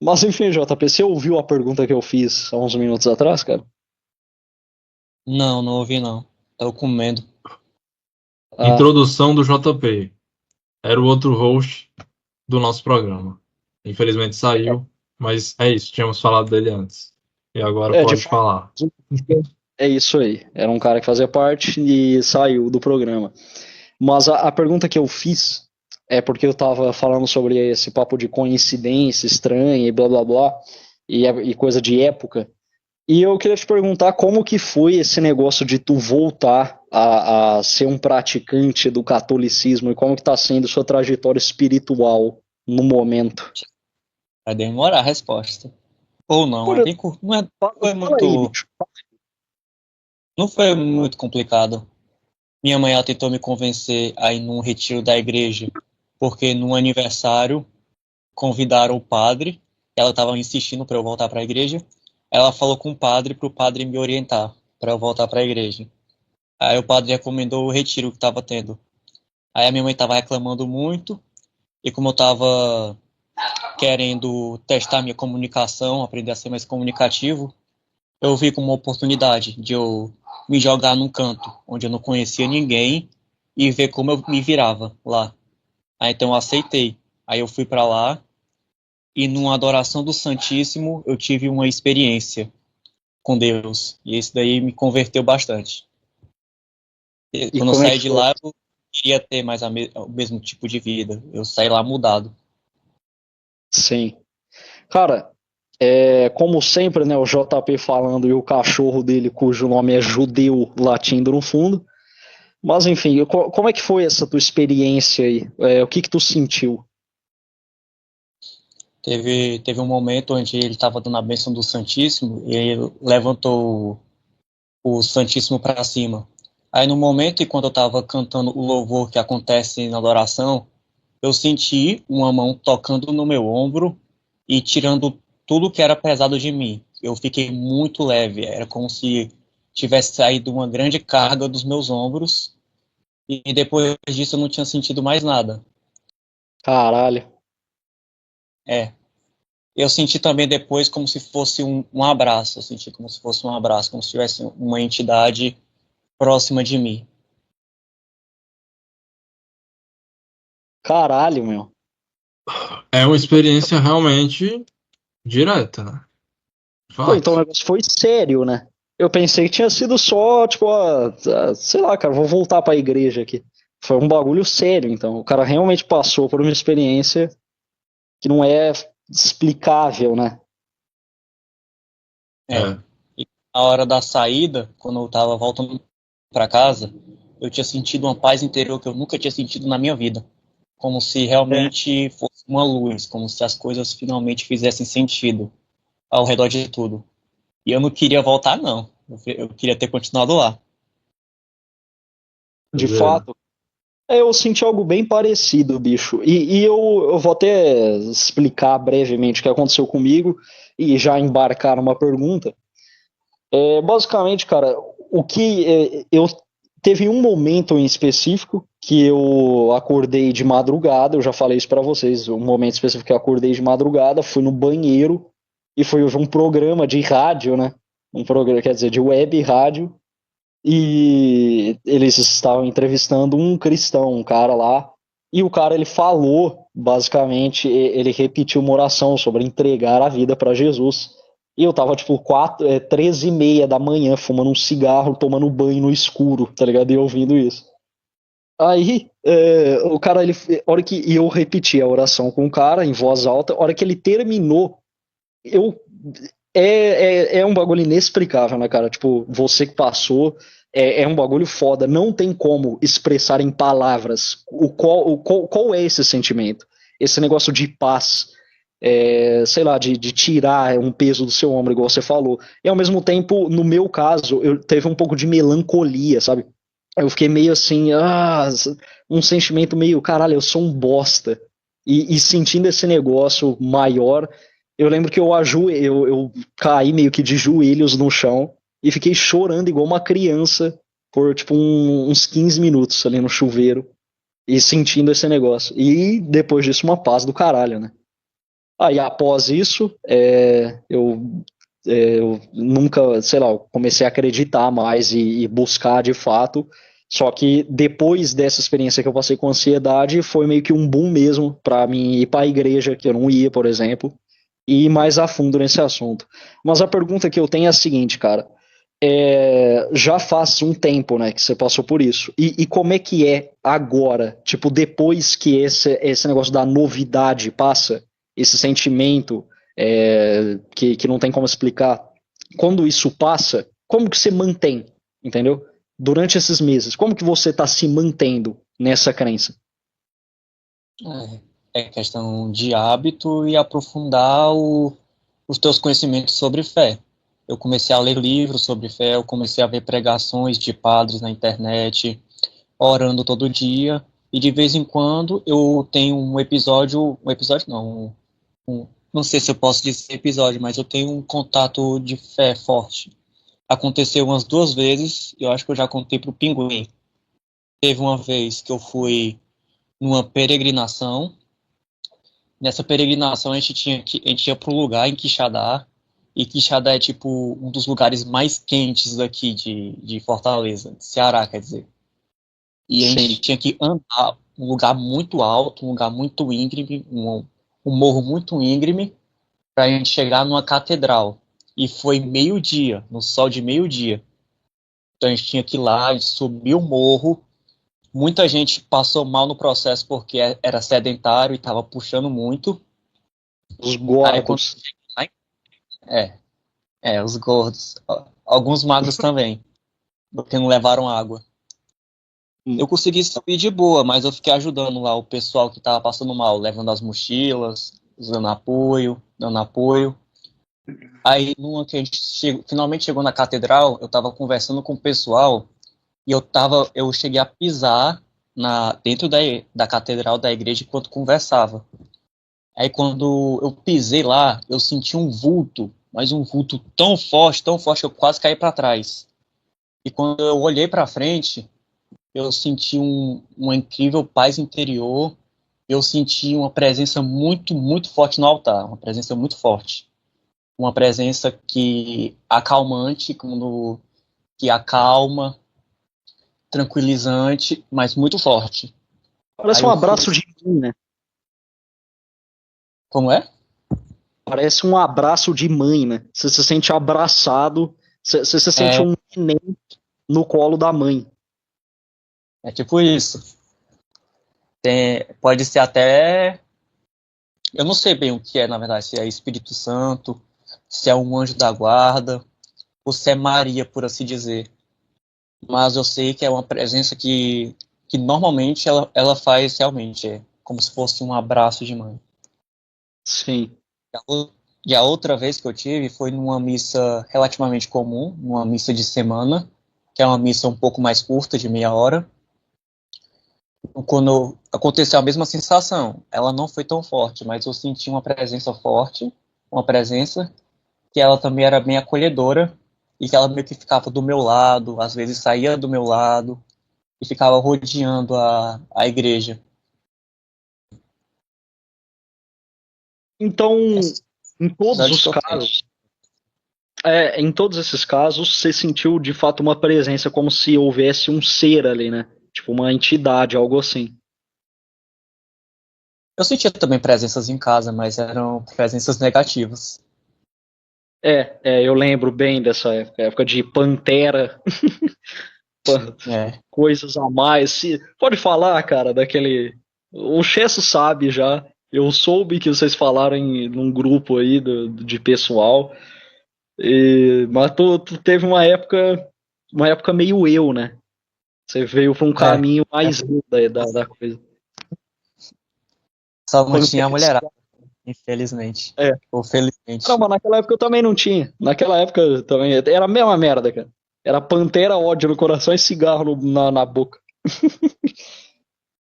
Mas enfim, JP, você ouviu a pergunta que eu fiz há uns minutos atrás, cara? Não, não ouvi não. Tava comendo. Ah, Introdução do JP. Era o outro host do nosso programa. Infelizmente saiu, mas é isso, tínhamos falado dele antes. E agora de pode fato, falar. é isso aí. Era um cara que fazia parte e saiu do programa. Mas a pergunta que eu fiz é porque eu tava falando sobre esse papo de coincidência estranha e blá blá blá, e coisa de época. E eu queria te perguntar como que foi esse negócio de tu voltar a ser um praticante do catolicismo e como que tá sendo sua trajetória espiritual no momento. Vai demorar a resposta. Ou não, Por, é bem curto. Não, foi fala aí, muito, bicho. não foi muito complicado. Minha mãe ela tentou me convencer a ir num retiro da igreja, porque no aniversário convidaram o padre. Ela estava insistindo para eu voltar para a igreja. Ela falou com o padre para o padre me orientar para eu voltar para a igreja. Aí o padre recomendou o retiro que estava tendo. Aí a minha mãe estava reclamando muito, e como eu estava querendo testar minha comunicação, aprender a ser mais comunicativo, eu vi como uma oportunidade de eu me jogar num canto onde eu não conhecia ninguém e ver como eu me virava lá. Aí então eu aceitei. Aí eu fui para lá e numa adoração do Santíssimo eu tive uma experiência com Deus. E isso daí me converteu bastante. E E quando eu como é saí que de foi? lá, eu queria ter mais o mesmo tipo de vida. Eu saí lá mudado. Sim. Cara, como sempre, né, o JP falando e o cachorro dele, cujo nome é Judeu, latindo no fundo. Mas enfim, como é que foi essa tua experiência aí? O que que tu sentiu? Teve um momento onde ele estava dando a bênção do Santíssimo e ele levantou o Santíssimo para cima. Aí no momento, e quando eu estava cantando o louvor que acontece na adoração, eu senti uma mão tocando no meu ombro e tirando tudo que era pesado de mim. Eu fiquei muito leve, era como se tivesse saído uma grande carga dos meus ombros e depois disso eu não tinha sentido mais nada. Caralho. É, eu senti também depois como se fosse um abraço, eu senti como se fosse um abraço, como se tivesse uma entidade próxima de mim. Caralho, meu. É uma experiência realmente direta, né? Pô, então o Fato. negócio foi sério, né? Eu pensei que tinha sido só, tipo, sei lá, cara, vou voltar pra igreja aqui. Foi um bagulho sério, então. O cara realmente passou por uma experiência que não é explicável, né? É. É. E na hora da saída, quando eu estava voltando para casa, eu tinha sentido uma paz interior que eu nunca tinha sentido na minha vida. Como se É. realmente fosse uma luz, como se as coisas finalmente fizessem sentido ao redor de tudo. E eu não queria voltar, não. Eu queria ter continuado lá. De Doideira. fato, eu senti algo bem parecido, bicho. E eu vou até explicar brevemente o que aconteceu comigo e já embarcar numa pergunta. Basicamente, cara, o que eu teve um momento em específico que eu acordei de madrugada, eu já falei isso pra vocês, um momento específico que eu acordei de madrugada, fui no banheiro e foi ouvir um programa de rádio, né? Um programa, quer dizer, de web rádio, e eles estavam entrevistando um cristão, um cara lá, e o cara ele falou, basicamente, ele repetiu uma oração sobre entregar a vida para Jesus. E eu tava tipo 13h30 da manhã, fumando um cigarro, tomando banho no escuro, tá ligado? E ouvindo isso. Aí, o cara, a hora que eu repeti a oração com o cara em voz alta, a hora que ele terminou, eu é um bagulho inexplicável, né, cara? Tipo, você que passou, é um bagulho foda. Não tem como expressar em palavras qual é esse sentimento. Esse negócio de paz, sei lá, de tirar um peso do seu ombro, igual você falou. E ao mesmo tempo, no meu caso, eu teve um pouco de melancolia, sabe? Eu fiquei meio assim, um sentimento meio, caralho, eu sou um bosta. E sentindo esse negócio maior, eu lembro que eu caí meio que de joelhos no chão e fiquei chorando igual uma criança por tipo uns 15 minutos ali no chuveiro e sentindo esse negócio. E depois disso, uma paz do caralho, né? Aí após isso, eu nunca, sei lá, eu comecei a acreditar mais e buscar de fato. Só que depois dessa experiência que eu passei com ansiedade, foi meio que um boom mesmo para mim ir para a igreja, que eu não ia, por exemplo, e ir mais a fundo nesse assunto. Mas a pergunta que eu tenho é a seguinte, cara. Já faz um tempo, né, que você passou por isso. E como é que é agora? Tipo, depois que esse negócio da novidade passa, esse sentimento que não tem como explicar, quando isso passa, como que você mantém, entendeu? Durante esses meses, como que você está se mantendo nessa crença? É questão de hábito e aprofundar os teus conhecimentos sobre fé. Eu comecei a ler livros sobre fé, eu comecei a ver pregações de padres na internet, orando todo dia, e de vez em quando eu tenho um episódio não, não sei se eu posso dizer episódio, mas eu tenho um contato de fé forte. Aconteceu umas 2 vezes, eu acho que eu já contei para o Pinguim. Teve uma vez que eu fui numa peregrinação. Nessa peregrinação a gente ia para um lugar em Quixadá, e Quixadá é tipo um dos lugares mais quentes daqui de Fortaleza, de Ceará, quer dizer. E a gente Sim. tinha que andar um lugar muito alto, um lugar muito íngreme, um morro muito íngreme, para a gente chegar numa catedral. E foi meio-dia, no sol de meio-dia. Então a gente tinha que ir lá, a gente subiu o morro. Muita gente passou mal no processo porque era sedentário e estava puxando muito. Os Aí quando gordos. é, os gordos. Alguns magros também, porque não levaram água. Eu consegui subir de boa, mas eu fiquei ajudando lá o pessoal que estava passando mal, levando as mochilas, dando apoio. Aí, numa que a gente finalmente chegou na catedral, eu estava conversando com o pessoal e eu cheguei a pisar dentro da catedral da igreja enquanto conversava. Aí, quando eu pisei lá, eu senti um vulto, mas um vulto tão forte que eu quase caí para trás. E quando eu olhei para frente, eu senti uma incrível paz interior. Eu senti uma presença muito, muito forte no altar, uma presença muito forte. Uma presença acalmante, que acalma, tranquilizante, mas muito forte. Parece Aí um eu fui. abraço de mãe, né? Como é? Parece um abraço de mãe, né? Você se sente abraçado, você se sente É, um neném no colo da mãe. é tipo isso. Pode ser até. Eu não sei bem o que é, na verdade, se é Espírito Santo, se é um anjo da guarda, ou se é Maria, por assim dizer. Mas eu sei que é uma presença que normalmente ela faz realmente, como se fosse um abraço de mãe. Sim. E a outra vez que eu tive foi numa missa relativamente comum, numa missa de semana, que é uma missa um pouco mais curta, de meia hora. Quando aconteceu a mesma sensação, ela não foi tão forte, mas eu senti uma presença forte, uma presença que ela também era bem acolhedora e que ela meio que ficava do meu lado, às vezes saía do meu lado e ficava rodeando a igreja. Então, Essa em todos episódio os que eu tenho. casos, em todos esses casos, você sentiu de fato uma presença, como se houvesse um ser ali, né? Tipo uma entidade, algo assim. Eu sentia também presenças em casa, mas eram presenças negativas. Eu lembro bem dessa época, época de Pantera, É, coisas a mais. Pode falar, cara, daquele. O Chesso sabe já. Eu soube que vocês falaram num grupo aí de pessoal. Mas tu teve uma época meio eu, né? Você veio para um é, caminho mais eu da coisa. só não tinha a Pantera. mulherada, infelizmente. É. Ou felizmente. Não, mas naquela época eu também não tinha. Naquela época eu também. Era a mesma merda, cara. Era Pantera, ódio no coração e cigarro na boca.